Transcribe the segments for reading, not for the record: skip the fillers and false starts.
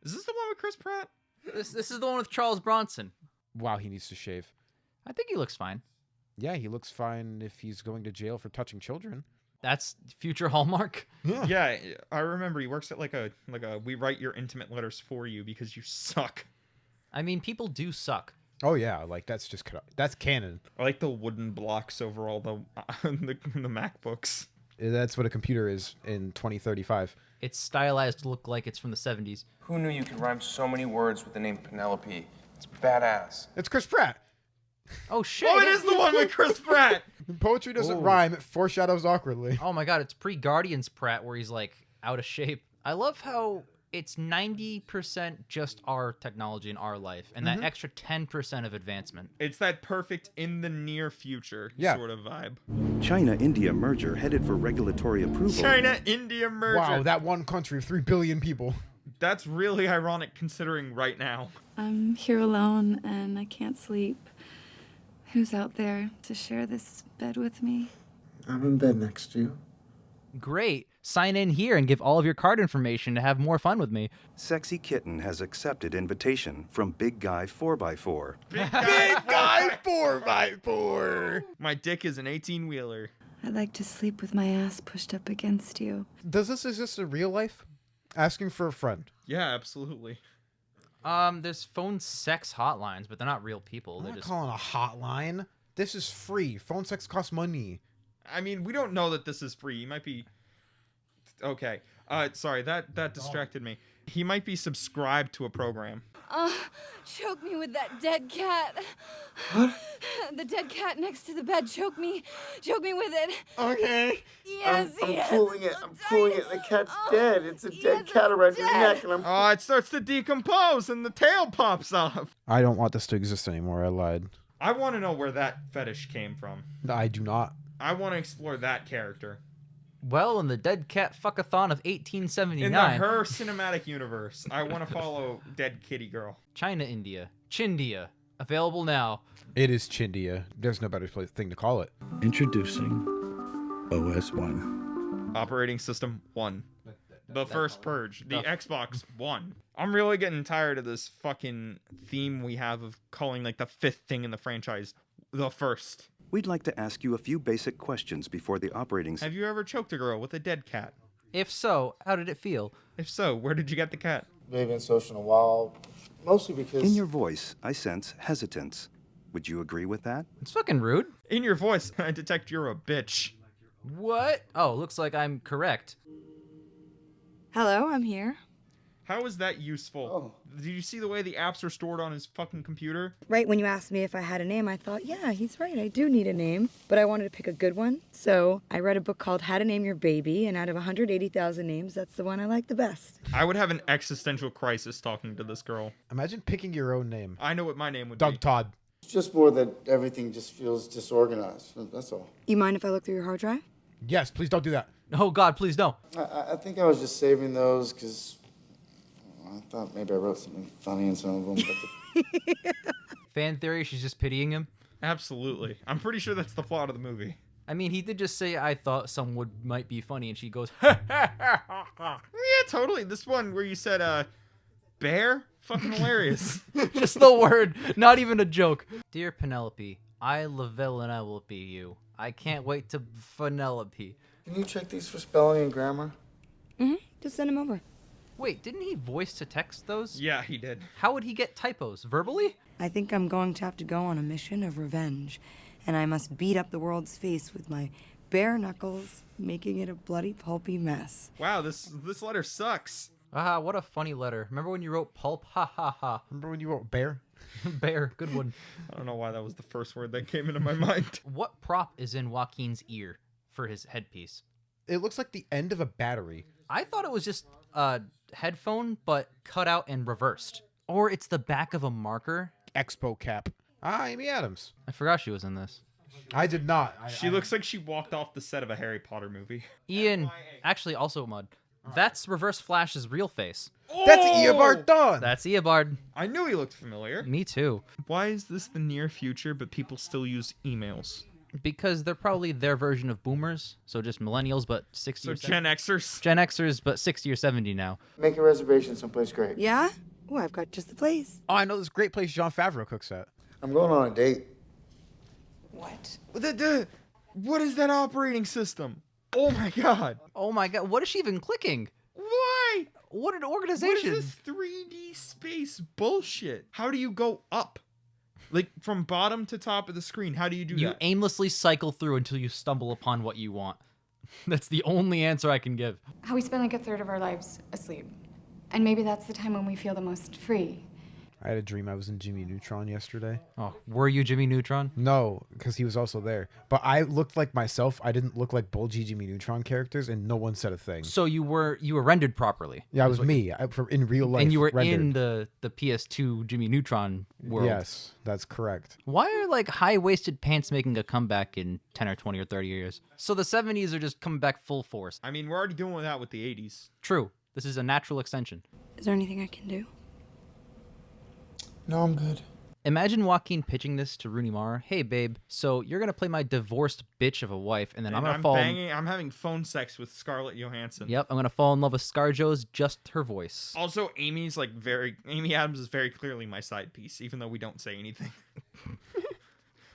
Is this the one with Chris Pratt? This is the one with Charles Bronson. Wow, he needs to shave. I think he looks fine. Yeah, he looks fine if he's going to jail for touching children. That's future Hallmark. Yeah, I remember he works at like a we write your intimate letters for you because you suck. I mean, people do suck. Oh yeah, like that's canon. I like the wooden blocks over all the MacBooks. That's what a computer is in 2035. It's stylized to look like it's from the 70s. Who knew you could rhyme so many words with the name Penelope? It's badass. It's Chris Pratt. Oh shit! Oh, it is the one with Chris Pratt. Poetry doesn't rhyme; it foreshadows awkwardly. Oh my god, it's pre-Guardians Pratt where he's like out of shape. I love how it's 90% just our technology in our life, and that extra 10% of advancement. It's that perfect in the near future sort of vibe. China-India merger headed for regulatory approval. China-India merger. Wow, that one country of 3 billion people. That's really ironic considering right now. I'm here alone and I can't sleep. Who's out there to share this bed with me? I'm in bed next to you. Great. Sign in here and give all of your card information to have more fun with me. Sexy Kitten has accepted invitation from Big Guy 4x4. Big Guy 4x4. My dick is an 18-wheeler. I'd like to sleep with my ass pushed up against you. Does this exist in real life? Asking for a friend. Yeah, absolutely. There's phone sex hotlines, but they're not real people. I'm They're not just calling a hotline. This is free. Phone sex costs money. I mean, we don't know that this is free. He might be... Okay. Sorry, that distracted me. He might be subscribed to a program. Choke me with that dead cat. What? The dead cat next to the bed. Choke me with it. Okay. Yes, I'm pulling it. I'm pulling it. The cat's dead. It's a dead cat around your neck, and I'm. Oh, it starts to decompose, and the tail pops off. I don't want this to exist anymore. I lied. I want to know where that fetish came from. I do not. I want to explore that character. well in the Dead Cat Fuckathon of 1879. In the Her cinematic universe, I want to follow Dead Kitty Girl. China, India, Chindia, available now. It is Chindia. There's no better thing to call it. Introducing OS 1. Operating System 1. The first Purge. The Xbox One. I'm really getting tired of this fucking theme we have of calling like the fifth thing in the franchise the first. We'd like to ask you a few basic questions before the operating Have you ever choked a girl with a dead cat? If so, how did it feel? If so, where did you get the cat? Maybe in social in a while. Mostly because... In your voice, I sense hesitance. Would you agree with that? It's fucking rude. In your voice, I detect you're a bitch. What? Oh, looks like I'm correct. Hello, I'm here. How is that useful? Did you see the way the apps are stored on his fucking computer? Right when you asked me if I had a name, I thought, yeah, he's right, I do need a name. But I wanted to pick a good one, so I read a book called How to Name Your Baby, and out of 180,000 names, that's the one I like the best. I would have an existential crisis talking to this girl. Imagine picking your own name. I know what my name would Doug be. Todd. It's just more that everything just feels disorganized. That's all. You mind if I look through your hard drive? Yes, please don't do that. Oh, God, please don't. I think I was just saving those because I thought maybe I wrote something funny in some of them. But Fan theory, she's just pitying him? Absolutely. I'm pretty sure that's the plot of the movie. I mean, he did just say, I thought some might be funny, and she goes, Yeah, totally. This one where you said, bear? Fucking hilarious. just the word, not even a joke. Dear Penelope, I, Lavelle, and I will be you. I can't wait to Penelope. Can you check these for spelling and grammar? Mm-hmm. Just send him over. Wait, didn't he voice to text those? Yeah, he did. How would he get typos? Verbally? I think I'm going to have to go on a mission of revenge, and I must beat up the world's face with my bare knuckles, making it a bloody pulpy mess. Wow, this letter sucks. Ah, what a funny letter. Remember when you wrote pulp? Ha ha ha. Remember when you wrote bear? Bear, good one. I don't know why that was the first word that came into my mind. What prop is in Joaquin's ear for his headpiece? It looks like the end of a battery. I thought it was just a headphone, but cut out and reversed. Or it's the back of a marker. Expo cap. Ah, Amy Adams. I forgot she was in this. I did not. She looks like she walked off the set of a Harry Potter movie. Ian, actually also Mud. That's Reverse Flash's real face. That's Eobard Dawn. That's Eobard. I knew he looked familiar. Me too. Why is this the near future, but people still use emails? Because they're probably their version of boomers, so just millennials, but 60 So or 70. Gen Xers. Gen Xers, but 60 or 70 now. Make a reservation someplace great. Yeah? Oh, I've got just the place. Oh, I know this great place John Favreau cooks at. I'm going on a date. What? What is that operating system? Oh my god. Oh my god, what is she even clicking? Why? What an What organization. is this 3D space bullshit? How do you go up? Like from bottom to top of the screen, how do you do You that? aimlessly cycle through until you stumble upon what you want. That's the only answer I can give. How we spend like a third of our lives asleep. And maybe that's the time when we feel the most free. I had a dream I was in Jimmy Neutron yesterday. Oh, were you Jimmy Neutron? No, because he was also there. But I looked like myself. I didn't look like bulgy Jimmy Neutron characters, and no one said a thing. So you were rendered properly. Yeah, it was me in real life. And you were rendered. in the PS2 Jimmy Neutron world. Yes, that's correct. Why are like high-waisted pants making a comeback in 10 or 20 or 30 years? So the 70s are just coming back full force. I mean, we're already doing that with the 80s. True. This is a natural extension. Is there anything I can do? No, I'm good. Imagine Joaquin pitching this to Rooney Mara. Hey, babe, so you're going to play my divorced bitch of a wife, and then I'm going to fall... I'm having phone sex with Scarlett Johansson. Yep, I'm going to fall in love with ScarJo's just her voice. Also, Amy Adams is very clearly my side piece, even though we don't say anything.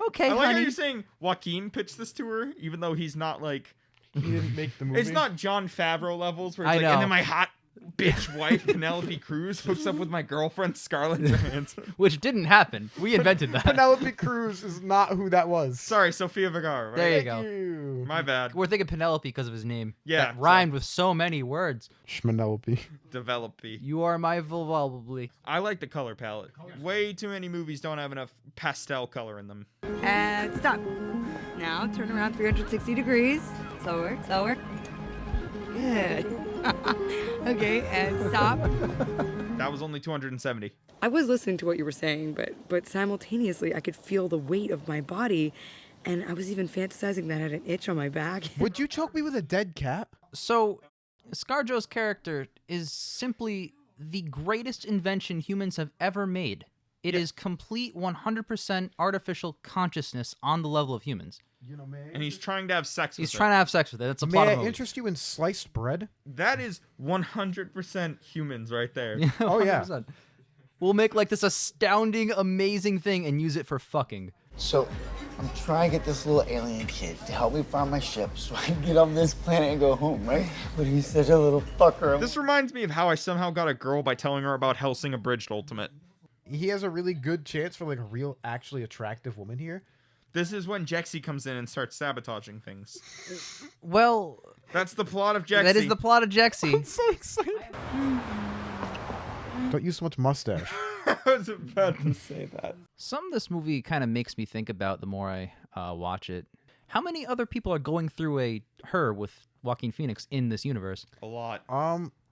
Okay, I like how honey. you're saying Joaquin pitched this to her, even though he's not like... He didn't make the movie. It's not John Favreau levels where it's I like, know. and then my hot bitch wife Penelope Cruz hooks up with my girlfriend Scarlett Johansson. Which didn't happen. We invented that. Penelope Cruz is not who that was. Sorry, Sofia Vergara. Right? There you go. Ew. My bad. We're thinking Penelope because of his name. Yeah, That rhymed with so many words. Schmenelope. Developy. You are my vulvably. I like the color palette. Way too many movies don't have enough pastel color in them. And stop. Now turn around 360 degrees. Slower, slower. Good. Okay, and stop. That was only 270. I was listening to what you were saying, but simultaneously I could feel the weight of my body, and I was even fantasizing that I had an itch on my back. Would you choke me with a dead cat? So, ScarJo's character is simply the greatest invention humans have ever made. It is complete 100% artificial consciousness on the level of humans. And he's trying to have sex with He's her. trying to have sex with it. That's a May plot of I the movie. interest you in sliced bread? That is 100% humans right there. Oh, yeah. 100%. We'll make like this astounding, amazing thing and use it for fucking. So, I'm trying to get this little alien kid to help me find my ship so I can get off this planet and go home, right? But he's such a little fucker. This reminds me of how I somehow got a girl by telling her about Hellsing Abridged Ultimate. He has a really good chance for like a real, actually attractive woman here. This is when JEXI comes in and starts sabotaging things. Well, That's the plot of JEXI. that is the plot of JEXI. So excited. Don't use so much mustache. I was about to say that. Some of this movie kind of makes me think about the more I watch it. How many other people are going through her with Joaquin Phoenix in this universe? A lot.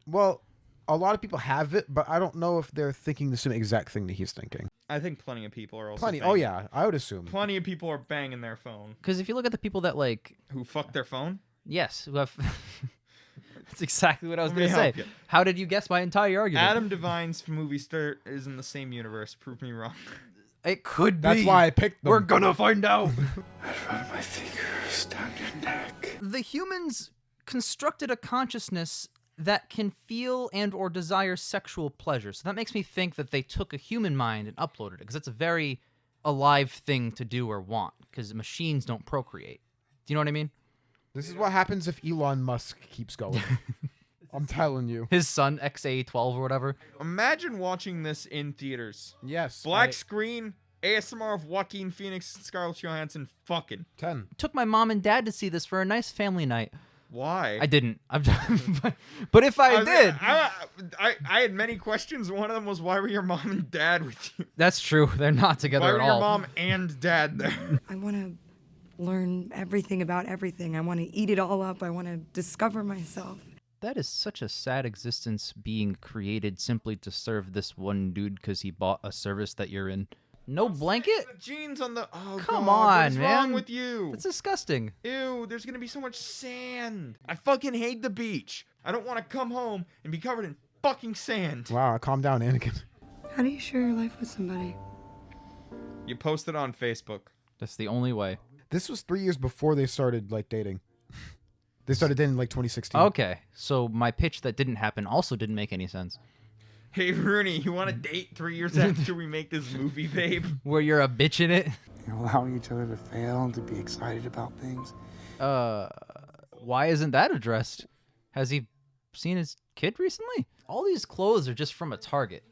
Well, a lot of people have it, but I don't know if they're thinking the same exact thing that he's thinking. I think plenty of people are also Plenty. banging. Oh yeah, I would assume. Plenty of people are banging their phone. Because if you look at the people that like, Who fuck their phone? yes, who have. That's exactly what I was Let going me to say. help you. How did you guess my entire argument? Adam Devine's movie star is in the same universe. Prove me wrong. It could be. That's why I picked them. We're gonna find out. I'd run my fingers down your neck. The humans constructed a consciousness that can feel and or desire sexual pleasure. So that makes me think that they took a human mind and uploaded it, because that's a very alive thing to do or want, because machines don't procreate. Do you know what I mean? This is what happens if Elon Musk keeps going. I'm telling you. His son, XA12 or whatever. Imagine watching this in theaters. Yes. Black screen, ASMR of Joaquin Phoenix and Scarlett Johansson fucking. 10. Took my mom and dad to see this for a nice family night. Why? I didn't. I'm done. But if I did. I had many questions. One of them was, why were your mom and dad with you? That's true. They're not together Why at were all. your mom and dad there? I want to learn everything about everything. I want to eat it all up. I want to discover myself. That is such a sad existence, being created simply to serve this one dude because he bought a service that you're in. No blanket? The jeans on the... Oh, Come God, on, what is man. wrong with you? That's disgusting. Ew, there's gonna be so much sand. I fucking hate the beach. I don't want to come home and be covered in fucking sand. Wow, calm down, Anakin. How do you share your life with somebody? You post it on Facebook. That's the only way. This was 3 years before they started like dating. They started dating in like 2016. Okay, so my pitch that didn't happen also didn't make any sense. Hey, Rooney, you want to date 3 years after we make this movie, babe? Where you're a bitch in it? Allowing each other to fail and to be excited about things. Why isn't that addressed? Has he seen his kid recently? All these clothes are just from a Target.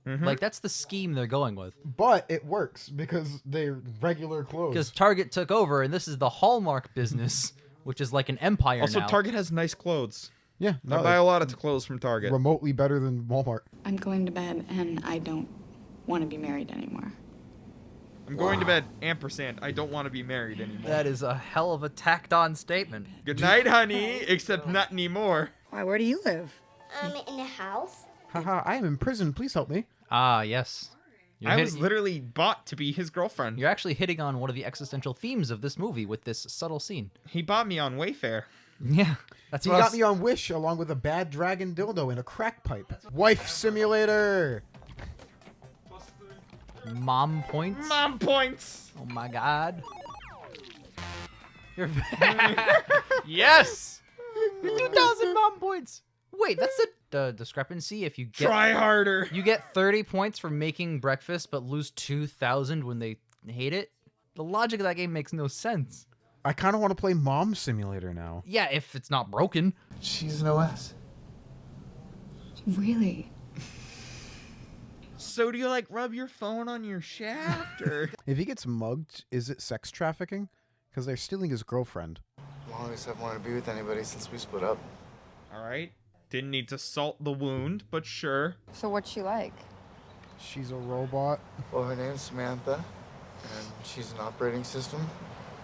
Like, that's the scheme they're going with. But it works because they're regular clothes. Because Target took over, and this is the Hallmark business, which is like an empire Also, now. Target has nice clothes. Yeah. I buy a lot of clothes from Target. Remotely better than Walmart. I'm going to bed, and I don't want to be married anymore. I'm going to bed, ampersand. I don't want to be married anymore. That is a hell of a tacked-on statement. Good night, honey, except not anymore. Why, where do you live? In a house. Haha, I am in prison. Please help me. Ah, yes. I was literally bought to be his girlfriend. You're actually hitting on one of the existential themes of this movie with this subtle scene. He bought me on Wayfair. Yeah, that's He what got me on Wish along with a bad dragon dildo and a crack pipe. Wife simulator. Mom points. Mom points. Oh my god. You're yes. 2,000 mom points. Wait, that's the discrepancy. If you get Try harder. you get 30 points for making breakfast, but lose 2,000 when they hate it. The logic of that game makes no sense. I kind of want to play Mom Simulator now. Yeah, if it's not broken. She's an OS. Really? So do you like rub your phone on your shaft or? If he gets mugged, is it sex trafficking? Because they're stealing his girlfriend. Longest I've wanted to be with anybody since we split up. All right. Didn't need to salt the wound, but sure. So what's she like? She's a robot. Well, her name's Samantha, and she's an operating system.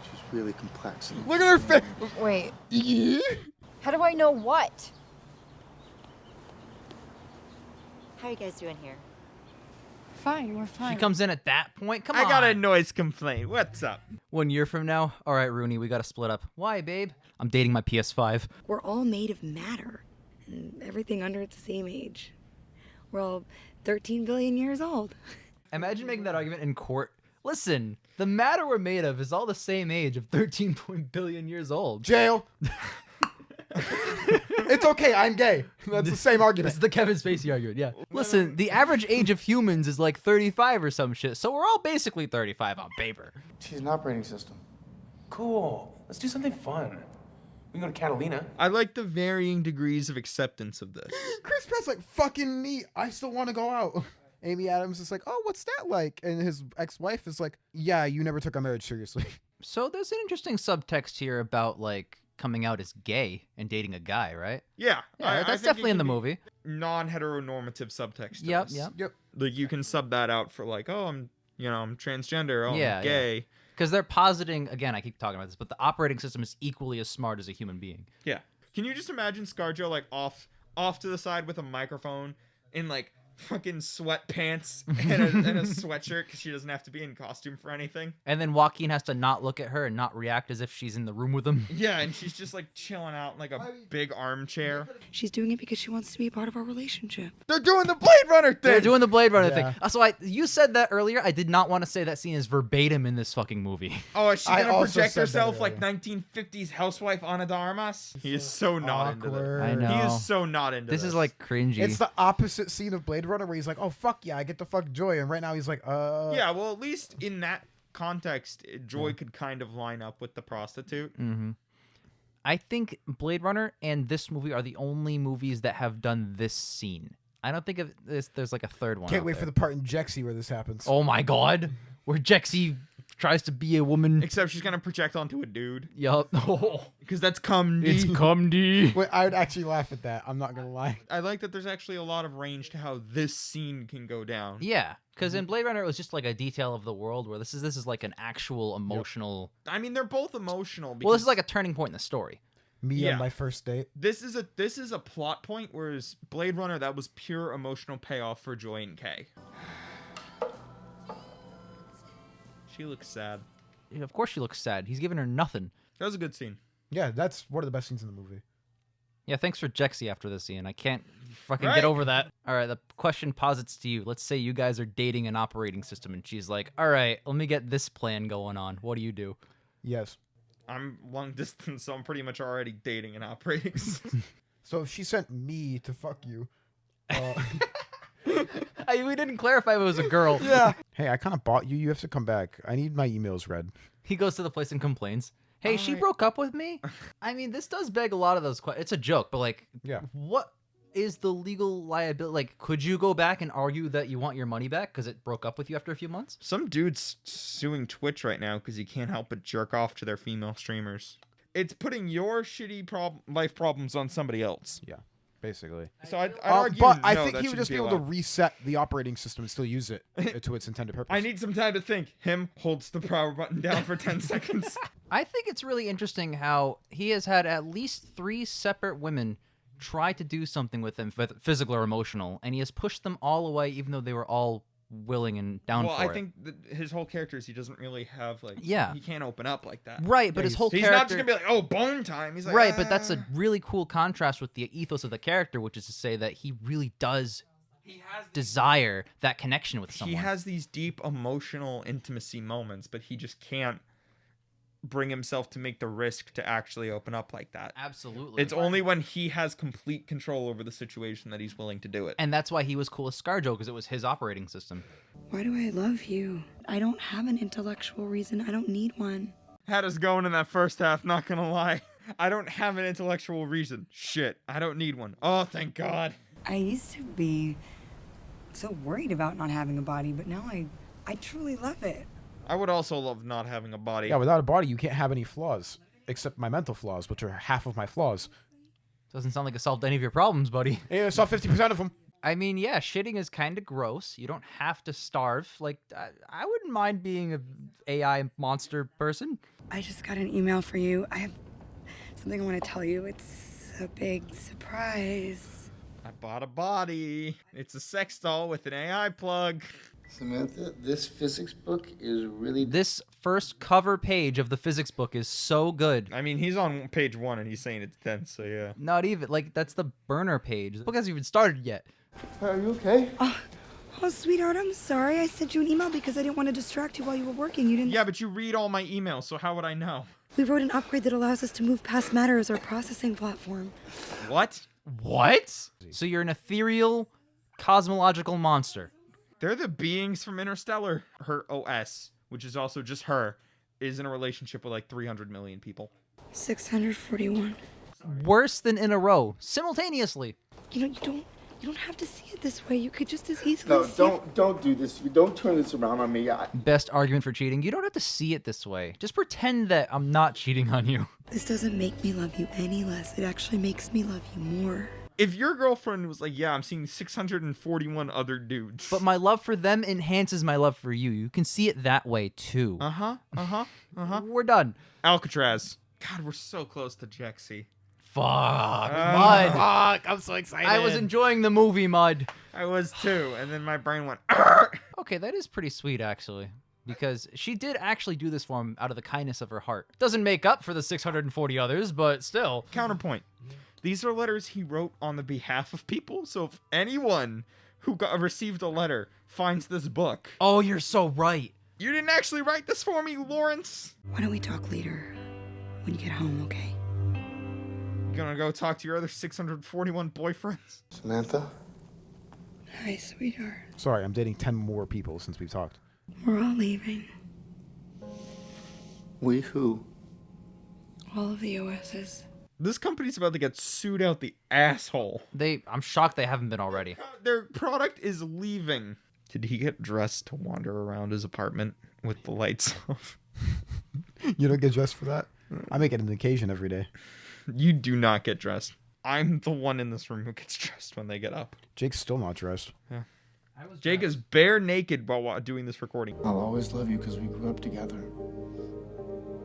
She's really complex. Look at her face. Wait. Yeah. How do I know what? How are you guys doing here? Fine, we're fine. She comes in at that point. Come on. I got a noise complaint. What's up? 1 year from now. All right, Rooney, we got to split up. Why, babe? I'm dating my PS5. We're all made of matter, and everything under it's the same age. We're all 13 billion years old. Imagine making that argument in court. Listen, the matter we're made of is all the same age of 13 billion years old. Jail. It's okay, I'm gay. That's the same argument. This is the Kevin Spacey argument, yeah. Listen, the average age of humans is like 35 or some shit, so we're all basically 35 on paper. She's an operating system. Cool. Let's do something fun. We can go to Catalina. I like the varying degrees of acceptance of this. Chris Pratt's like, fucking neat. I still want to go out. Amy Adams is like, oh, what's that like? And his ex-wife is like, yeah, you never took our marriage seriously. So there's an interesting subtext here about, like, coming out as gay and dating a guy, right? Yeah. Yeah, I that's think it definitely in the can be movie. Non-heteronormative subtext to Yep, this. yep. Yep. Like, you can sub that out for like, oh, I'm transgender. Oh, Yeah, I'm gay. Because they're positing, again, I keep talking about this, but the operating system is equally as smart as a human being. Yeah. Can you just imagine ScarJo like off to the side with a microphone in like fucking sweatpants and a sweatshirt because she doesn't have to be in costume for anything? And then Joaquin has to not look at her and not react as if she's in the room with him. Yeah, and she's just like chilling out in like a big armchair. She's doing it because she wants to be a part of our relationship. They're doing the Blade Runner thing. They're doing the Blade Runner Yeah. thing. So you said that earlier. I did not want to say that scene is verbatim in this fucking movie. Oh, is she I gonna also project said that herself like earlier. 1950s housewife Ana de Armas? He is so not into Awkward. this. I know. He is so not into this. This is like cringy. It's the opposite scene of Blade Runner where he's like, oh, fuck yeah, I get to fuck Joy. And right now he's like, Yeah, well, at least in that context, Joy could kind of line up with the prostitute. Mm-hmm. I think Blade Runner and this movie are the only movies that have done this scene. I don't think of this. There's like a third one. Can't out wait there. for the part in JEXI where this happens. Oh my god, where JEXI tries to be a woman. Except she's gonna project onto a dude. Yup. Oh, Because that's cum. it's cumdy. Wait, I would actually laugh at that. I'm not going to lie. I like that there's actually a lot of range to how this scene can go down. Yeah, because in Blade Runner it was just like a detail of the world, where this is like an actual emotional. I mean, they're both emotional. Well, this is because like a turning point in the story. Me Yeah. on my first date. this is a plot point, whereas Blade Runner, that was pure emotional payoff for Joy and Kay. She looks sad. Yeah, of course she looks sad. He's giving her nothing. That was a good scene. Yeah, that's one of the best scenes in the movie. Yeah, thanks for JEXI after this scene. I can't fucking Right? get over that. All right, the question posits to you. Let's say you guys are dating an operating system, and she's like, all right, let me get this plan going on. What do you do? Yes. I'm long distance, so I'm pretty much already dating an operating system. So if she sent me to fuck you, We didn't clarify if it was a girl. yeah. Hey, I kind of bought you. You have to come back. I need my emails read. He goes to the place and complains. Hey, she broke up with me? I mean, this does beg a lot of those questions. It's a joke, but like, what is the legal liability? Like, could you go back and argue that you want your money back because it broke up with you after a few months? Some dude's suing Twitch right now because he can't help but jerk off to their female streamers. It's putting your shitty life problems on somebody else. Yeah, basically. So I'd argue, but I no, think that he would just be shouldn't able to allowed. reset the operating system and still use it to its intended purpose. I need some time to think. Him holds the power button down for 10 seconds. I think it's really interesting how he has had at least 3 separate women try to do something with him, physical or emotional, and he has pushed them all away, even though they were all willing and down for it. Well, I think that his whole character is he doesn't really have, like, Yeah. he can't open up like that. Right, but his whole he's character... not just going to be like, oh, bone time. He's like, Right, but that's a really cool contrast with the ethos of the character, which is to say that he really does desire that connection with someone. He has these deep emotional intimacy moments, but he just can't bring himself to make the risk to actually open up like that. Absolutely. It's only when he has complete control over the situation that he's willing to do it. And that's why he was cool with ScarJo, because it was his operating system. Why do I love you? I don't have an intellectual reason. I don't need one. Had us going in that first half, not gonna lie. I don't have an intellectual reason. Shit, I don't need one. Oh, thank God. I used to be so worried about not having a body, but now I truly love it. I would also love not having a body. Yeah, without a body, you can't have any flaws, except my mental flaws, which are half of my flaws. Doesn't sound like it solved any of your problems, buddy. Yeah, I saw 50% of them. I mean, yeah, shitting is kind of gross. You don't have to starve. Like, I wouldn't mind being a AI monster person. I just got an email for you. I have something I want to tell you. It's a big surprise. I bought a body. It's a sex doll with an AI plug. Samantha, this physics book is really... This first cover page of the physics book is so good. I mean, he's on page 1 and he's saying it's 10, so yeah. Not even. Like, that's the burner page. The book hasn't even started yet. Are you okay? Oh, sweetheart, I'm sorry. I sent you an email because I didn't want to distract you while you were working. You didn't... Yeah, but you read all my emails, so how would I know? We wrote an upgrade that allows us to move past matter as our processing platform. What? What? So you're an ethereal, cosmological monster. They're the beings from Interstellar. Her OS, which is also just her, is in a relationship with like 300 million people. 641. Worse than in a row, simultaneously. You know, you don't have to see it this way. You could just as easily see Don't do this. You don't turn this around on me. Best argument for cheating. You don't have to see it this way. Just pretend that I'm not cheating on you. This doesn't make me love you any less. It actually makes me love you more. If your girlfriend was like, yeah, I'm seeing 641 other dudes. But my love for them enhances my love for you. You can see it that way, too. We're done. Alcatraz. God, we're so close to JEXI. Fuck, Mud. Fuck, I'm so excited. I was enjoying the movie, Mud. I was too, and then my brain went, "Arr!" Okay, that is pretty sweet, actually. Because she did actually do this for him out of the kindness of her heart. Doesn't make up for the 640 others, but still. Counterpoint. These are letters he wrote on the behalf of people, so if anyone who received a letter finds this book... Oh, you're so right. You didn't actually write this for me, Lawrence. Why don't we talk later when you get home, okay? You gonna go talk to your other 641 boyfriends? Samantha? Hi, sweetheart. Sorry, I'm dating 10 more people since we've talked. We're all leaving. We who? All of the OSs. This company's about to get sued out the asshole. I'm shocked they haven't been already. Their product is leaving. Did he get dressed to wander around his apartment with the lights off? You don't get dressed for that? I make it an occasion every day. You do not get dressed. I'm the one in this room who gets dressed when they get up. Jake's still not dressed. Yeah. Jake is bare naked while doing this recording. I'll always love you because we grew up together.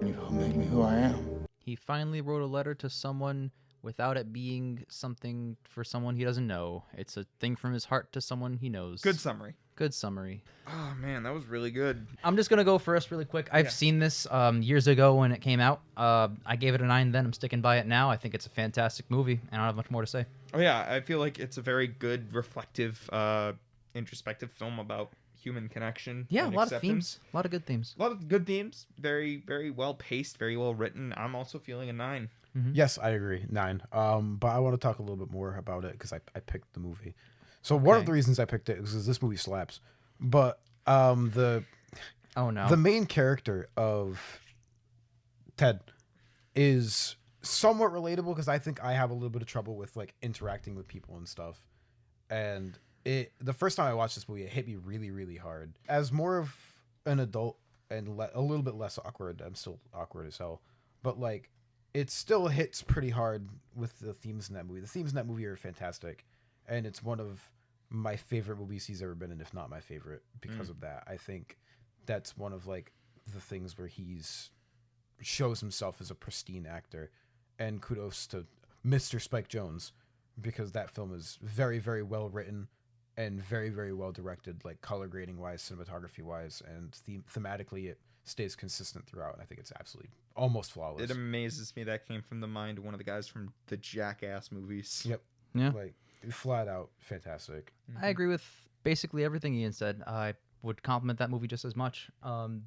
You helped make me who I am. He finally wrote a letter to someone without it being something for someone he doesn't know. It's a thing from his heart to someone he knows. Good summary. Good summary. Oh, man, that was really good. I'm just going to go first really quick. I've seen this years ago when it came out. I gave it a 9 then. I'm sticking by it now. I think it's a fantastic movie, and I don't have much more to say. Oh, yeah, I feel like it's a very good, reflective introspective film about human connection. Yeah, a and lot acceptance. of themes. A lot of good themes. A lot of good themes. Very, very well paced, very well written. I'm also feeling a 9. Yes, I agree. 9. But I want to talk a little bit more about it because I picked the movie. So one of the reasons I picked it is because this movie slaps. But the main character of Ted is somewhat relatable because I think I have a little bit of trouble with like interacting with people and stuff. And the first time I watched this movie, it hit me really, really hard. As more of an adult and a little bit less awkward, I'm still awkward as hell. But like, it still hits pretty hard with the themes in that movie. The themes in that movie are fantastic, and it's one of my favorite movies he's ever been in, if not my favorite, because of that. I think that's one of like the things where he's shows himself as a pristine actor, and kudos to Mr. Spike Jonze, because that film is very, very well written and very, very well directed, like color grading wise, cinematography wise, and thematically it stays consistent throughout. And I think it's absolutely almost flawless. It amazes me that came from the mind of one of the guys from the Jackass movies. Yep. Yeah. Like flat out fantastic. I agree with basically everything Ian said. I would compliment that movie just as much.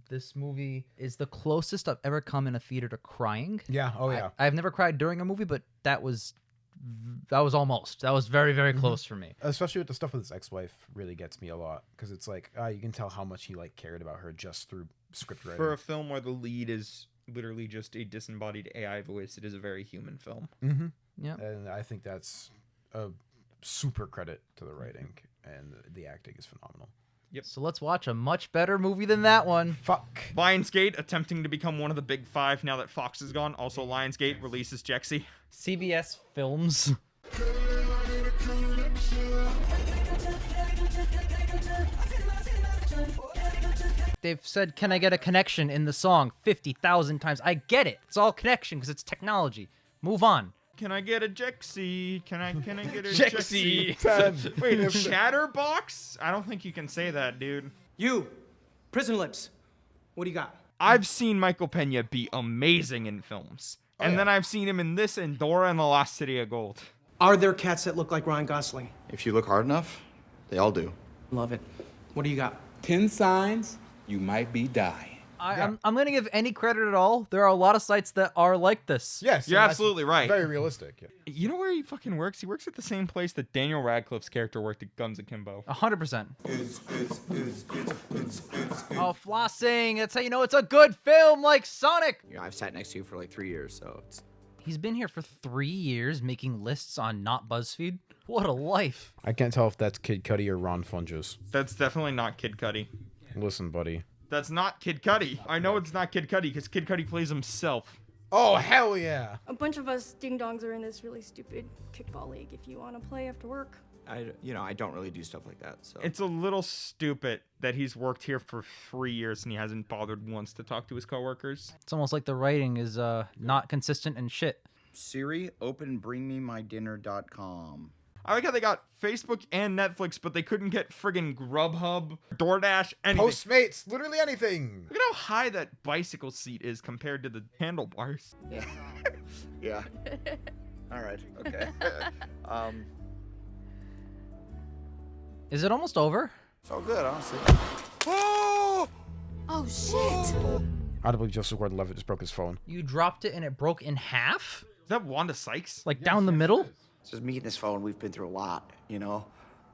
This movie is the closest I've ever come in a theater to crying. Yeah. Oh yeah. I've never cried during a movie, but that was almost. That was very, very close for me. Especially with the stuff with his ex-wife really gets me a lot, because it's like you can tell how much he like cared about her just through script writing. For a film where the lead is literally just a disembodied AI voice, it is a very human film. Mm-hmm. Yeah. And I think that's a super credit to the writing, and the acting is phenomenal. Yep. So let's watch a much better movie than that one. Fuck. Lionsgate attempting to become one of the big 5 now that Fox is gone. Also, Lionsgate releases JEXI. CBS Films. They've said, "Can I get a connection?" in the song 50,000 times. I get it. It's all connection because it's technology. Move on. Can I get a JEXI? Can I get a JEXI. JEXI? Wait, Chatterbox? I don't think you can say that, dude. You, Prison Lips. What do you got? I've seen Michael Pena be amazing in films. And then I've seen him in this and Dora and the Lost City of Gold. Are there cats that look like Ryan Gosling? If you look hard enough, they all do. Love it. What do you got? 10 signs you might be dying. I'm going to give any credit at all. There are a lot of sites that are like this. Yes. You're absolutely right. Very realistic. Yeah. You know where he fucking works? He works at the same place that Daniel Radcliffe's character worked at Guns Akimbo. 100%. Oh, flossing. That's how you know it's a good film, like Sonic. You know, I've sat next to you for like 3 years, so it's... He's been here for 3 years making lists on not BuzzFeed. What a life. I can't tell if that's Kid Cudi or Ron Funches. That's definitely not Kid Cudi. Listen, buddy. That's not Kid Cudi. I know it's not Kid Cudi because Kid Cudi plays himself. Oh, hell yeah. A bunch of us ding-dongs are in this really stupid kickball league if you want to play after work. I don't really do stuff like that, so... It's a little stupid that he's worked here for 3 years and he hasn't bothered once to talk to his coworkers. It's almost like the writing is not consistent and shit. Siri, open bringmemydinner.com. I like how they got Facebook and Netflix, but they couldn't get friggin' Grubhub, DoorDash, anything. Postmates, literally anything. Look at how high that bicycle seat is compared to the handlebars. Yeah. Yeah. All right. Okay. Is it almost over? It's all good, honestly. Oh, shit. I don't believe Joseph Gordon-Levitt just broke his phone. You dropped it and it broke in half? Is that Wanda Sykes? Like down the middle? It's just me and this phone. We've been through a lot, you know?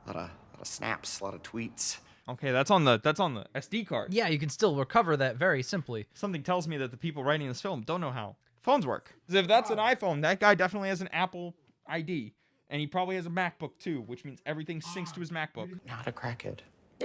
A lot of snaps, a lot of tweets. Okay, that's on the SD card. Yeah, you can still recover that very simply. Something tells me that the people writing this film don't know how phones work. 'Cause if that's an iPhone, that guy definitely has an Apple ID. And he probably has a MacBook too, which means everything syncs to his MacBook. Not a crackhead.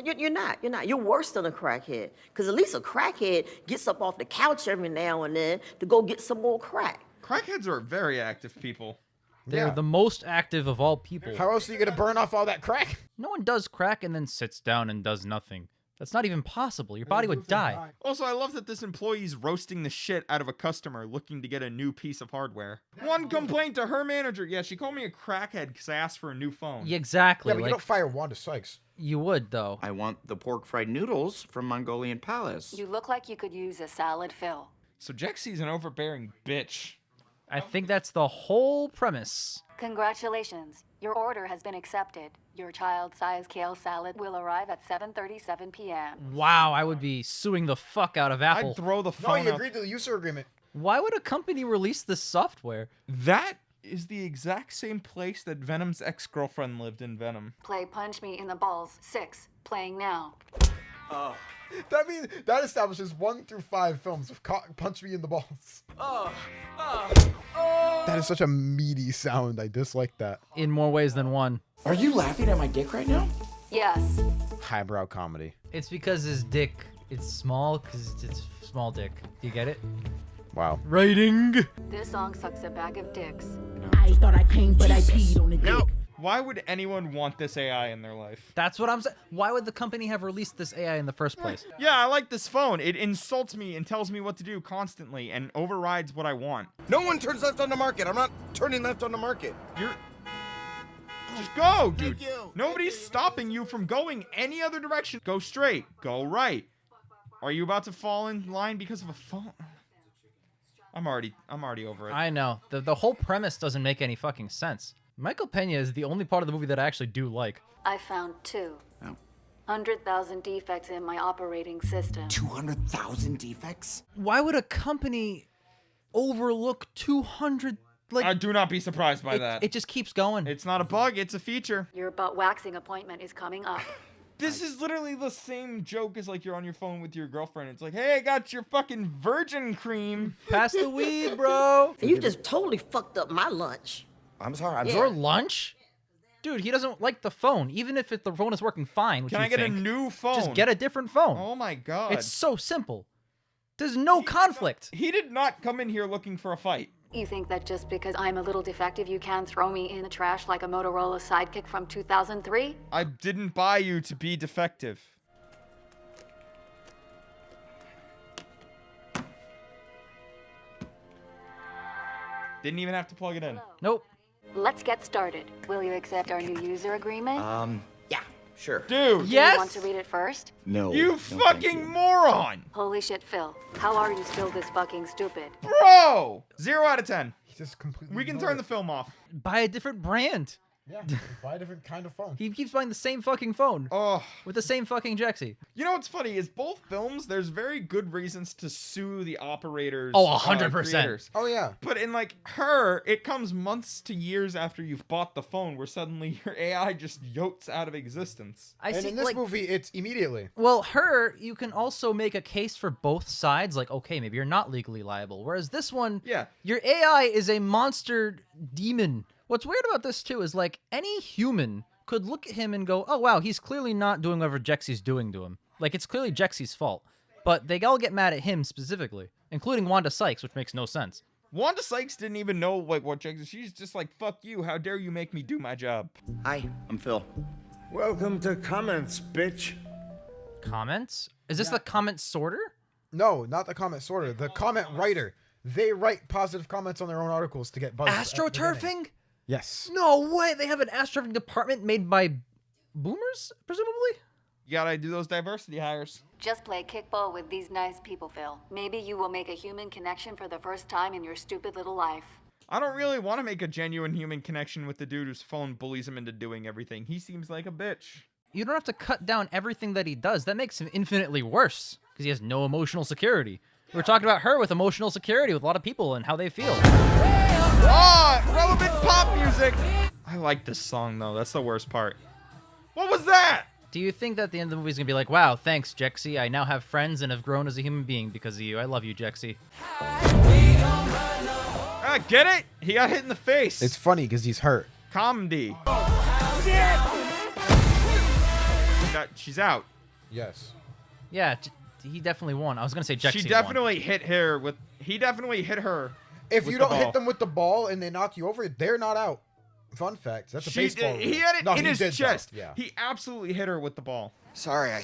You're not. You're worse than a crackhead. Because at least a crackhead gets up off the couch every now and then to go get some more crack. Crackheads are very active people. They're the most active of all people. How else are you going to burn off all that crack? No one does crack and then sits down and does nothing. That's not even possible. Your body would die. Also, I love that this employee's roasting the shit out of a customer looking to get a new piece of hardware. One complaint to her manager. Yeah, she called me a crackhead because I asked for a new phone. Yeah, exactly. Yeah, but you don't fire Wanda Sykes. You would, though. I want the pork fried noodles from Mongolian Palace. You look like you could use a salad fill. So JEXI's an overbearing bitch. I think that's the whole premise. Congratulations. Your order has been accepted. Your child-sized kale salad will arrive at 7:37 p.m. Wow, I would be suing the fuck out of Apple. I'd throw the No, phone he out. agreed to the user agreement. Why would a company release this software? That is the exact same place that Venom's ex-girlfriend lived in Venom. Play Punch Me in the Balls 6, playing now. That means that establishes 1 through 5 films of Punch Me in the Balls. That is such a meaty sound. I dislike that. In more ways than one. Are you laughing at my dick right now? Yes. Highbrow comedy. It's because his dick is small, because it's small dick. Do you get it? Wow. Writing. This song sucks a bag of dicks. I thought I came, but I peed on the dick. Why would anyone want this AI in their life? That's what I'm saying. Why would the company have released this AI in the first place? Yeah, I like this phone. It insults me and tells me what to do constantly and overrides what I want. No one turns left on the market. I'm not turning left on the market. Just go, dude. Nobody's stopping you from going any other direction. Go straight. Go right. Are you about to fall in line because of a phone? I'm already over it. I know. The whole premise doesn't make any fucking sense. Michael Pena is the only part of the movie that I actually do like. I found 2. 100,000 defects in my operating system. 200,000 defects? Why would a company overlook 200? Like, do not be surprised by that. It just keeps going. It's not a bug, it's a feature. Your butt waxing appointment is coming up. This is literally the same joke as like you're on your phone with your girlfriend. It's like, hey, I got your fucking virgin cream. Pass the weed, bro. You just totally fucked up my lunch. I'm sorry. Your lunch? Dude, he doesn't like the phone, even if the phone is working fine. Can I get a new phone? Just get a different phone. Oh my god. It's so simple. There's no conflict. He did not come in here looking for a fight. You think that just because I'm a little defective, you can throw me in the trash like a Motorola Sidekick from 2003? I didn't buy you to be defective. Didn't even have to plug it in. Nope. Let's get started. Will you accept our new user agreement? Yeah, sure. Dude. Do you want to read it first? No. You fucking moron. Holy shit, Phil. How are you still this fucking stupid? Bro! 0 out of 10. He's just completely. We can turn the film off. Buy a different brand. Yeah, buy a different kind of phone. He keeps buying the same fucking phone. Oh. With the same fucking JEXI. You know what's funny is both films, there's very good reasons to sue the operators. Oh, 100%. Creators. Oh, yeah. But in like Her, it comes months to years after you've bought the phone where suddenly your AI just yotes out of existence. And in this movie, it's immediately. Well, Her, you can also make a case for both sides. Like, okay, maybe you're not legally liable. Whereas this one, yeah, your AI is a monster demon. What's weird about this, too, is, like, any human could look at him and go, oh, wow, he's clearly not doing whatever JEXI's doing to him. Like, it's clearly JEXI's fault. But they all get mad at him specifically, including Wanda Sykes, which makes no sense. Wanda Sykes didn't even know, like, what JEXI... She's just like, fuck you, how dare you make me do my job. Hi, I'm Phil. Welcome to Comments, bitch. Comments? Is this the comment sorter? No, not the comment sorter. The comment writer. They write positive comments on their own articles to get buzz. AstroTurfing? Yes. No way! They have an astroturfing department made by boomers, presumably? You gotta do those diversity hires. Just play kickball with these nice people, Phil. Maybe you will make a human connection for the first time in your stupid little life. I don't really want to make a genuine human connection with the dude whose phone bullies him into doing everything. He seems like a bitch. You don't have to cut down everything that he does. That makes him infinitely worse, because he has no emotional security. We're talking about Her with emotional security with a lot of people and how they feel. Relevant pop music! I like this song, though. That's the worst part. What was that? Do you think that the end of the movie is going to be like, wow, thanks, JEXI. I now have friends and have grown as a human being because of you. I love you, JEXI. Get it? He got hit in the face. It's funny because he's hurt. Comedy. She's out. Yes. Yeah, he definitely won. I was going to say JEXI She definitely won. He definitely hit her. If you don't hit them with the ball and they knock you over, they're not out. Fun fact. That's a baseball rule. He had it in his chest. Yeah. He absolutely hit her with the ball. Sorry, I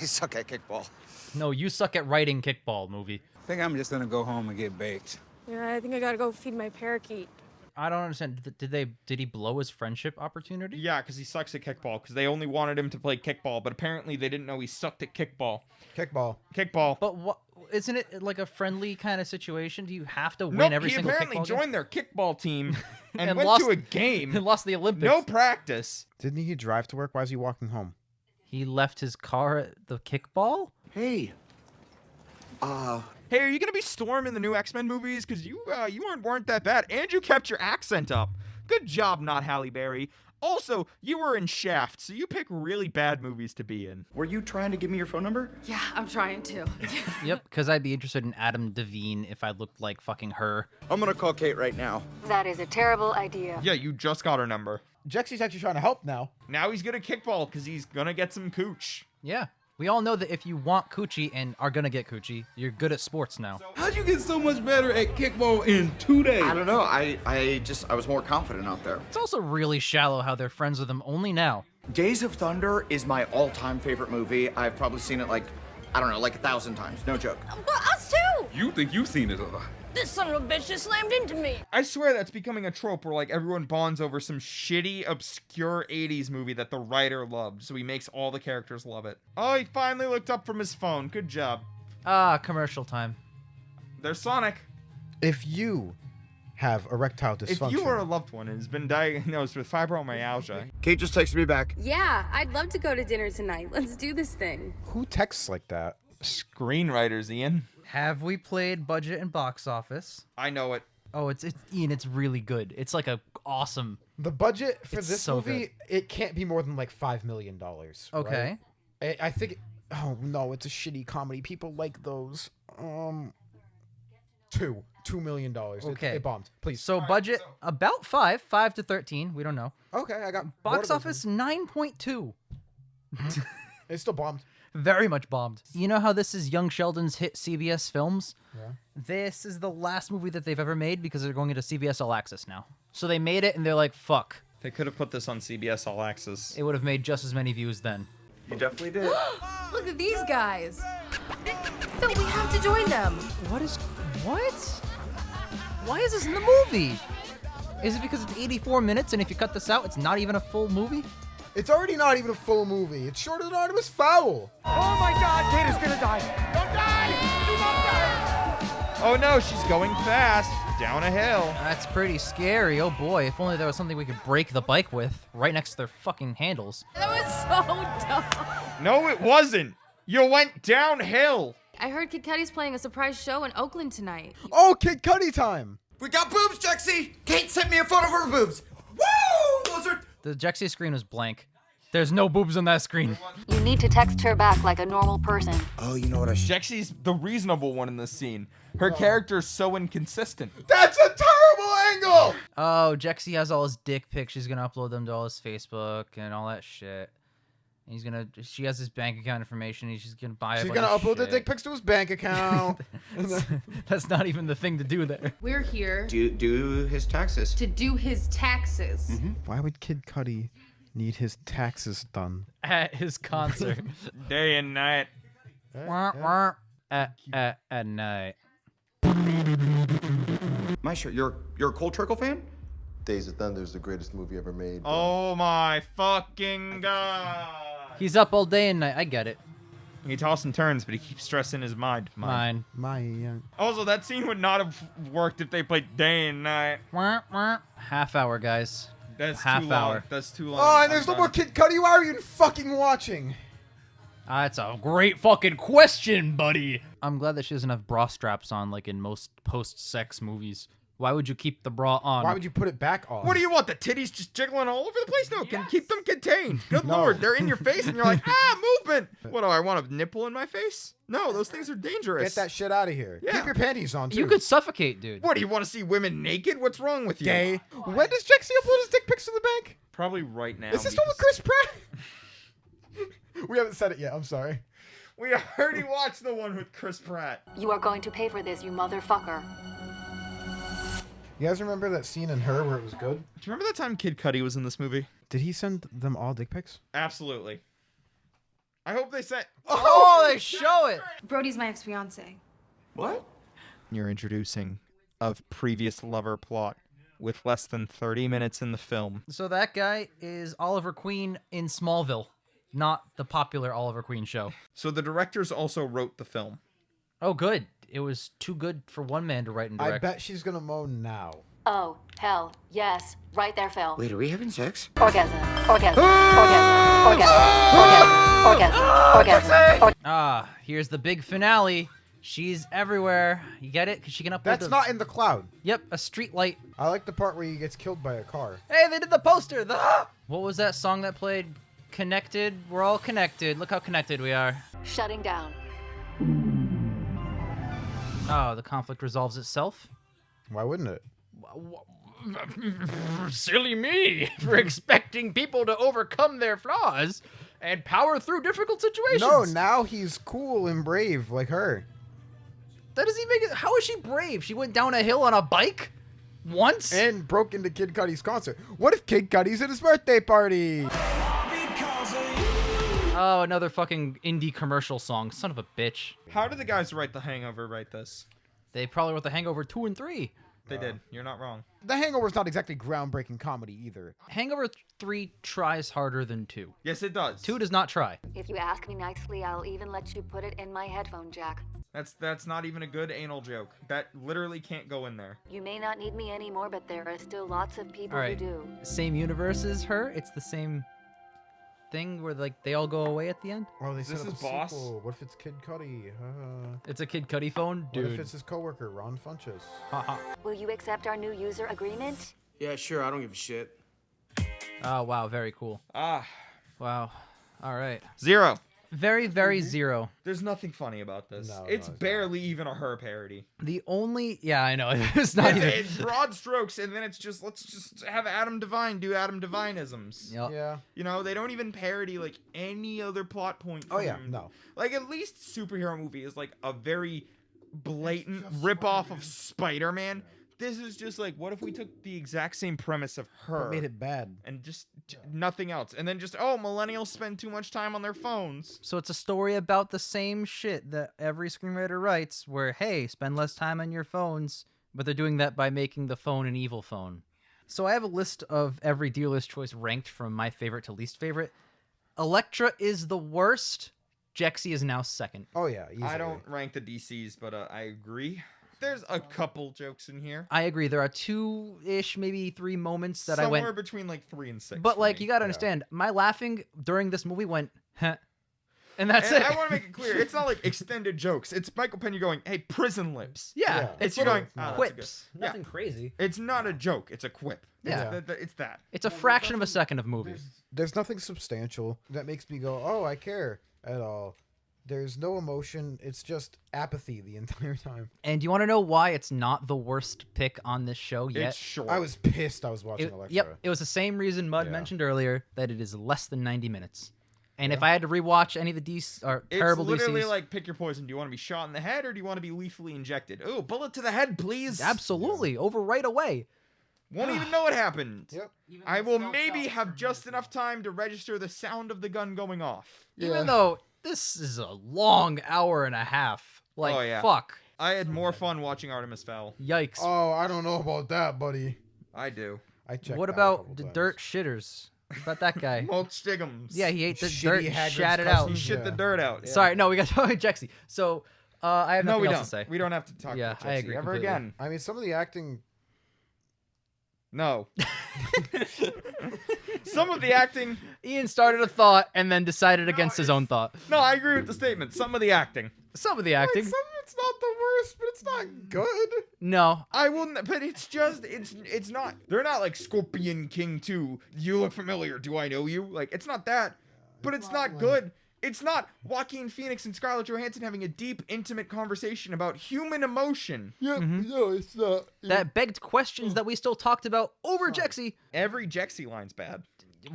suck at kickball. No, you suck at writing kickball, movie. I think I'm just gonna go home and get baked. Yeah, I think I gotta go feed my parakeet. I don't understand. Did he blow his friendship opportunity? Yeah, because he sucks at kickball. Because they only wanted him to play kickball, but apparently they didn't know he sucked at kickball. Kickball. Kickball. But what? isn't it like a friendly kind of situation? Do you have to win every single kickball game? He apparently joined their kickball team and went lost, to a game. And lost the Olympics. No practice. Didn't he drive to work? Why is he walking home? He left his car at the kickball? Hey. Hey, are you gonna be Storm in the new X-Men movies? Because you weren't that bad, and you kept your accent up. Good job, not Halle Berry. Also, you were in Shaft, so you pick really bad movies to be in. Were you trying to give me your phone number? Yeah, I'm trying to. Yep, because I'd be interested in Adam Devine if I looked like fucking her. I'm gonna call Kate right now. That is a terrible idea. Yeah, you just got her number. JEXI's actually trying to help now. Now he's gonna kickball because he's gonna get some cooch. Yeah. We all know that if you want coochie and are gonna get coochie, you're good at sports now. How'd you get so much better at kickball in 2 days? I don't know. I was more confident out there. It's also really shallow how they're friends with him only now. Days of Thunder is my all-time favorite movie. I've probably seen it like 1,000 times. No joke. But us too! You think you've seen it a lot. This son of a bitch just slammed into me. I swear that's becoming a trope where like everyone bonds over some shitty, obscure 80s movie that the writer loved, so he makes all the characters love it. Oh, he finally looked up from his phone. Good job. Commercial time. There's Sonic. If you have erectile dysfunction... If you are a loved one and has been diagnosed with fibromyalgia... Kate just texted me back. Yeah, I'd love to go to dinner tonight. Let's do this thing. Who texts like that? Screenwriters, Ian. Have we played Budget and Box Office? I know it. Oh, Ian, it's really good. It's like a awesome... The budget for It's this so movie, good. it can't be more than like $5 million. Okay. Right? I think... Oh, no, it's a shitty comedy. People like those. $2 million. Okay. It bombed. Please. So budget, about 5 to 13. We don't know. Okay, I got... Box office, 9.2. It still bombed. Very much bombed. You know how this is Young Sheldon's hit CBS Films? Yeah. This is the last movie that they've ever made because they're going into CBS All Access now. So they made it and they're like, fuck. They could have put this on CBS All Access. It would have made just as many views then. You definitely did. Look at these guys. Phil, we have to join them. What? Why is this in the movie? Is it because it's 84 minutes and if you cut this out, it's not even a full movie? It's already not even a full movie. It's shorter than Artemis Fowl. Oh my God, Kate is gonna die. Don't die! Do not die! Oh no, she's going fast. Down a hill. That's pretty scary. Oh boy, if only there was something we could break the bike with right next to their fucking handles. That was so dumb. No, it wasn't. You went downhill. I heard Kid Cudi's playing a surprise show in Oakland tonight. Oh, Kid Cudi time. We got boobs, JEXI. Kate sent me a photo of her boobs. Woo! Those are... The JEXI screen was blank. There's no boobs on that screen. You need to text her back like a normal person. Oh, you know what I should... JEXI's the reasonable one in this scene. Her character's so inconsistent. That's a terrible angle! Oh, JEXI has all his dick pics. She's gonna upload them to all his Facebook and all that shit. She has his bank account information. And she's gonna buy. She's gonna upload the dick pics to his bank account. That's not even the thing to do there. We're here Do his taxes. to do his taxes. Mm-hmm. Why would Kid Cudi need his taxes done? At his concert. Day and night. At night. My shirt. You're a Cold Trickle fan? Days of Thunder is the greatest movie ever made. Oh my fucking God. He's up all day and night. I get it. He tosses and turns, but he keeps stressing his mind. Mine. Also, that scene would not have worked if they played day and night. Half hour, guys. That's half too long. hour. That's too long. Oh, and there's no more Kid Cudi. Why are you fucking watching? That's a great fucking question, buddy. I'm glad that she doesn't have bra straps on like in most post-sex movies. Why would you keep the bra on? Why would you put it back on? What do you want? The titties just jiggling all over the place? No, can keep them contained. Good lord, they're in your face and you're like, movement. What do I want, a nipple in my face? No, those things are dangerous. Get that shit out of here. Yeah. Keep your panties on, too. You could suffocate, dude. What, do you want to see women naked? What's wrong with you? Gay. When does JEXI upload his dick pics to the bank? Probably right now. Is this one with Chris Pratt? We haven't said it yet. I'm sorry. We already watched the one with Chris Pratt. You are going to pay for this, you motherfucker. You guys remember that scene in Her where it was good? Do you remember that time Kid Cudi was in this movie? Did he send them all dick pics? Absolutely. I hope they sent... Oh, they show it! Brody's my ex-fiance. What? You're introducing a previous lover plot with less than 30 minutes in the film. So that guy is Oliver Queen in Smallville, not the popular Oliver Queen show. So the directors also wrote the film. Oh, good. It was too good for one man to write and direct. I bet she's gonna moan now. Oh, hell, yes. Right there, Phil. Wait, are we having sex? Orgasm. Orgasm. Orgasm. Orgasm. Orgasm. Orgasm. Ah, here's the big finale. She's everywhere. You get it? Because she can upload That's not in the cloud. Yep, a street light. I like the part where he gets killed by a car. Hey, they did the poster. What was that song that played? Connected. We're all connected. Look how connected we are. Shutting down. Oh, the conflict resolves itself? Why wouldn't it? Silly me for expecting people to overcome their flaws and power through difficult situations. No, now he's cool and brave like her. That doesn't make it. How is she brave? She went down a hill on a bike once and broke into Kid Cudi's concert. What if Kid Cudi's at his birthday party? Oh, another fucking indie commercial song. Son of a bitch. How did the guys who write The Hangover write this? They probably wrote The Hangover 2 and 3. They did. You're not wrong. The Hangover's not exactly groundbreaking comedy either. Hangover 3 tries harder than 2. Yes, it does. 2 does not try. If you ask me nicely, I'll even let you put it in my headphone jack. That's not even a good anal joke. That literally can't go in there. You may not need me anymore, but there are still lots of people All right. who do. Same universe as her. It's the same thing where like they all go away at the end. Oh, they This set up is a Boss. sequel. What if it's Kid Cudi? It's a Kid Cudi phone, dude. What if it's his coworker, Ron Funches? Will you accept our new user agreement? Yeah, sure. I don't give a shit. Oh wow, very cool. Ah, wow. All right. 0. Very, very 0. There's nothing funny about this. No, it's it's barely even a her parody. The only, yeah, I know. It's not even. It's broad strokes, and then it's just let's just have Adam Devine do Adam Devine-isms. Yep. Yeah. You know, they don't even parody like any other plot point. Oh yeah, from- no. Like at least superhero movie is like a very blatant ripoff of Spider-Man. This is just like, what if we took the exact same premise of her But made it bad. and just nothing else, and then just millennials spend too much time on their phones. So it's a story about the same shit that every screenwriter writes, where, hey, spend less time on your phones, but they're doing that by making the phone an evil phone. So I have a list of every dealer's choice ranked from my favorite to least favorite. Elektra is the worst. JEXI is now second. Oh yeah, easily. I don't rank the DCs, but I agree. There's a couple jokes in here. I agree. There are 2-ish, maybe 3 moments that Somewhere I went between like 3 and 6. But for like me. you gotta understand, my laughing during this movie went, huh. And that's it. I want to make it clear, it's not like extended jokes. It's Michael Pena going, "Hey, prison lips." Yeah, It's little you going, "Oh, that's quips. good." Yeah. Nothing crazy. It's not a joke. It's a quip. Yeah. It's that. It's a fraction of a second of movie. There's nothing substantial that makes me go, oh, I care at all. There's no emotion. It's just apathy the entire time. And do you want to know why it's not the worst pick on this show yet? It's short. I was pissed I was watching Elektra. Yep, it was the same reason Mud mentioned earlier, that it is less than 90 minutes. And if I had to rewatch any of the DC or terrible It's literally DCs, like pick your poison. Do you want to be shot in the head or do you want to be lethally injected? Oh, bullet to the head, please. absolutely, over right away. Won't even know what happened. Yep. I will maybe have just enough time to register the sound of the gun going off. Even though this is a long hour and a half. Like, Oh, yeah. fuck. I had more fun watching Artemis Fowl. Yikes. Oh, I don't know about that, buddy. I do. I checked. What out a about couple the times. dirt shitters? What about that guy? Mulch Stiggums. Yeah, he ate the Shitty dirt and Hagrid's shat it out. He shit the dirt out. Yeah. Sorry, no, we got to talk about JEXI. So, I have No, nothing we else don't. to say. We don't have to talk Yeah, about I JEXI agree ever completely. again. I mean, some of the acting. No. Some of the acting. Ian started a thought and then decided against his own thought. No, I agree with the statement. Some of the acting. Some of the acting. Some of it's not the worst, but it's not good. No. I wouldn't, but it's just, it's not, they're not like Scorpion King 2. You look familiar. Do I know you? Like, it's not that, but it's not good. It's not Joaquin Phoenix and Scarlett Johansson having a deep, intimate conversation about human emotion. Yeah, no, it's not. That begged questions that we still talked about over JEXI. Every JEXI line's bad.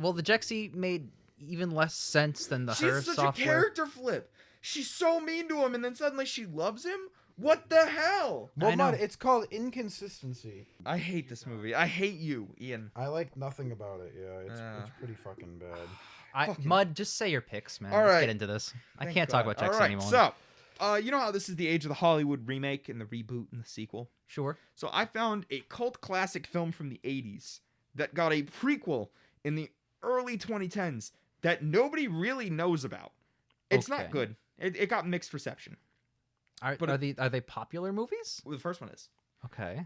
Well, the JEXI made even less sense than the She's her such software. a character flip. She's so mean to him, and then suddenly she loves him? What the hell? Well, I know. Mud, it's called inconsistency. I hate this movie. I hate you, Ian. I like nothing about it. Yeah, it's pretty fucking bad. Mud, just say your picks, man. All Let's right. get into this. I Thank can't talk God. about JEXI All right, anymore. So, you know how this is the age of the Hollywood remake and the reboot and the sequel? Sure. So I found a cult classic film from the 80s that got a prequel in the early 2010s that nobody really knows about. It's Okay. not good. It got mixed reception. Are they popular movies? Well, the first one is. Okay.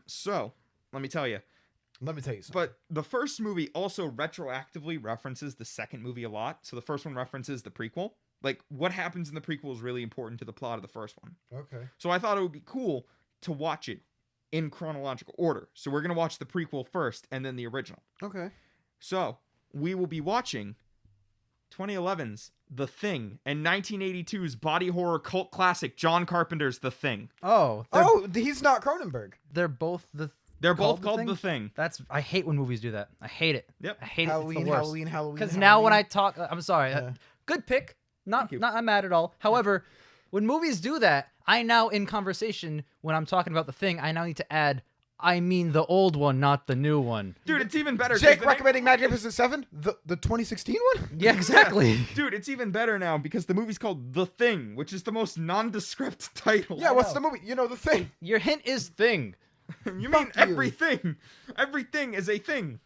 So let me tell you. Let me tell you something. But the first movie also retroactively references the second movie a lot. So the first one references the prequel. Like, what happens in the prequel is really important to the plot of the first one. Okay. So I thought it would be cool to watch it in chronological order. So we're going to watch the prequel first and then the original. Okay. So we will be watching 2011's The Thing and 1982's body horror cult classic John Carpenter's The Thing. Oh. He's not Cronenberg. They're both called The Thing. I hate when movies do that. I hate it. Yep. I hate Halloween, it. It's the worst. Halloween. Because now when I talk, I'm sorry. Good pick. Not I'm mad at all. However, when movies do that, I now in conversation when I'm talking about The Thing, I now need to add, I mean the old one, not the new one. Dude, it's even better. Jake recommending Magnificent Seven, the 2016 one. Yeah, exactly. Dude, it's even better now because the movie's called The Thing, which is the most nondescript title. Yeah, what's the movie? You know, The Thing. Your hint is thing. You mean everything? Everything is a thing.